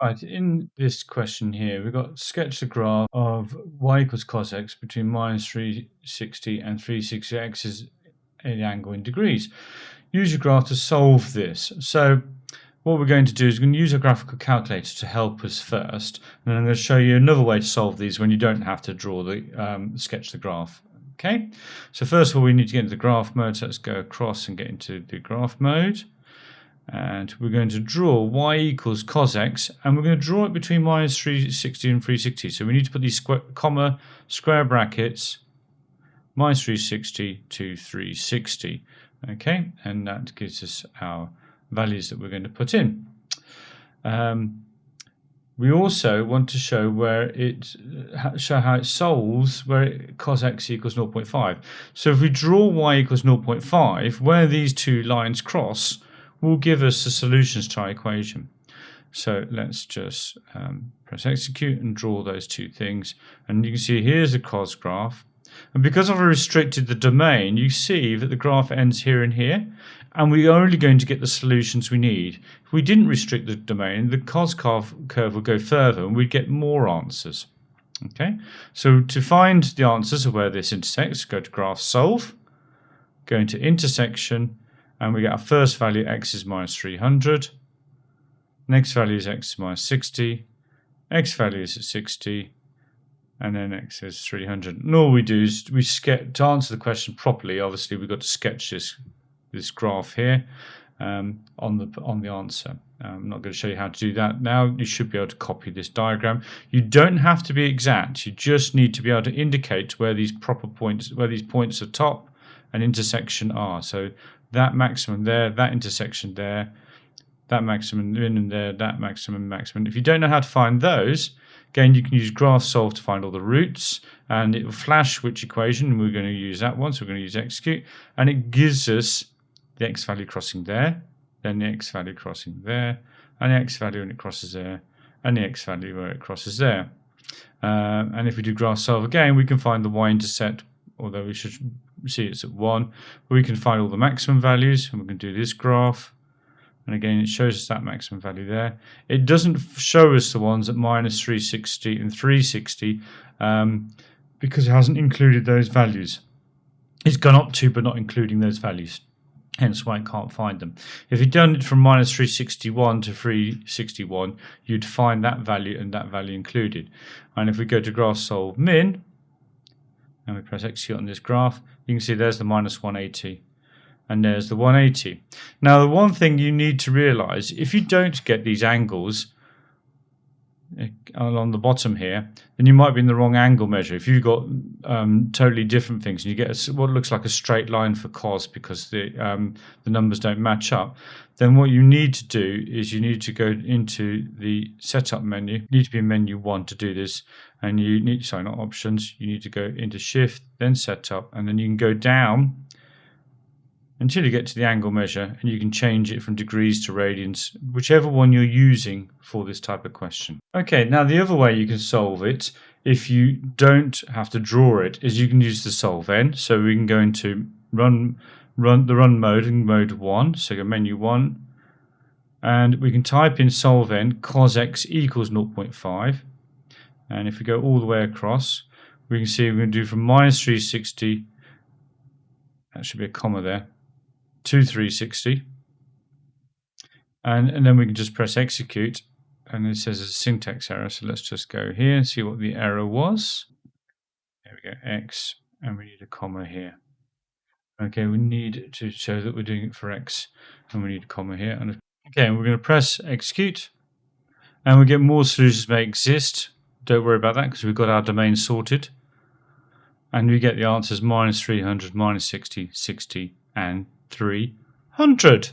Right, in this question here, we've got sketch the graph of y equals cos x between minus 360 and 360 x is an angle in degrees. Use your graph to solve this. So what we're going to do is we're going to use a graphical calculator to help us first, and then I'm going to show you another way to solve these when you don't have to draw the sketch the graph. Okay, so first of all we need to get into the graph mode, so let's go across and get into the graph mode. And we're going to draw y equals cos x, and we're going to draw it between minus 360 and 360. So we need to put these square brackets, minus 360 to 360. Okay, and that gives us our values that we're going to put in. We also want to show how it solves where cos x equals 0.5. So if we draw y equals 0.5, where these two lines cross, will give us the solutions to our equation. So let's just press execute and draw those two things. And you can see here's the cos graph. And because I've restricted the domain, you see that the graph ends here and here. And we're only going to get the solutions we need. If we didn't restrict the domain, the cos curve would go further and we'd get more answers. Okay, so to find the answers of where this intersects, go to graph solve, go into intersection, and we get our first value, x is minus 300. Next value is x is minus 60. X value is at 60. And then x is 300. And all we do is to answer the question properly, obviously we've got to sketch this graph here on the answer. I'm not going to show you how to do that now. You should be able to copy this diagram. You don't have to be exact. You just need to be able to indicate where these points of top and intersection are. So that maximum there, that intersection there, that maximum in there, that maximum. If you don't know how to find those, again, you can use graph solve to find all the roots, and it will flash which equation. We're going to use that one, so we're going to use execute, and it gives us the x value crossing there, then the x value crossing there, and the x value when it crosses there, and the x value where it crosses there. And if we do graph solve again, we can find the y-intercept, although we should see it's at 1. We can find all the maximum values, and we can do this graph. And again, it shows us that maximum value there. It doesn't show us the ones at minus 360 and 360 because it hasn't included those values. It's gone up to, but not including those values. Hence why it can't find them. If you'd done it from minus 361 to 361, you'd find that value and that value included. And if we go to graph solve min, and we press execute on this graph, you can see there's the minus 180. And there's the 180. Now, the one thing you need to realize, if you don't get these angles along the bottom here, then you might be in the wrong angle measure. If you've got totally different things, and you get what looks like a straight line for cos because the numbers don't match up, then what you need to do is you need to go into the setup menu. You need to be in menu 1 to do this, and you need, sorry, not options, you need to go into shift, then setup, and then you can go down until you get to the angle measure, and you can change it from degrees to radians, whichever one you're using for this type of question. Okay, now the other way you can solve it, if you don't have to draw it, is you can use the SolveN. So we can go into run mode in mode 1, so go menu 1, and we can type in SolveN cos x equals 0.5, and if we go all the way across, we can see we're going to do from minus 360, that should be a comma there, to 360, and then we can just press execute, and it says it's a syntax error, so let's just go here and see what the error was. There we go, x, and we need a comma here. Okay, we need to show that we're doing it for x, and we need a comma here. And okay, we're going to press execute, and we get more solutions may exist. Don't worry about that because we've got our domain sorted, and we get the answers minus 300, minus 60, 60, and 300.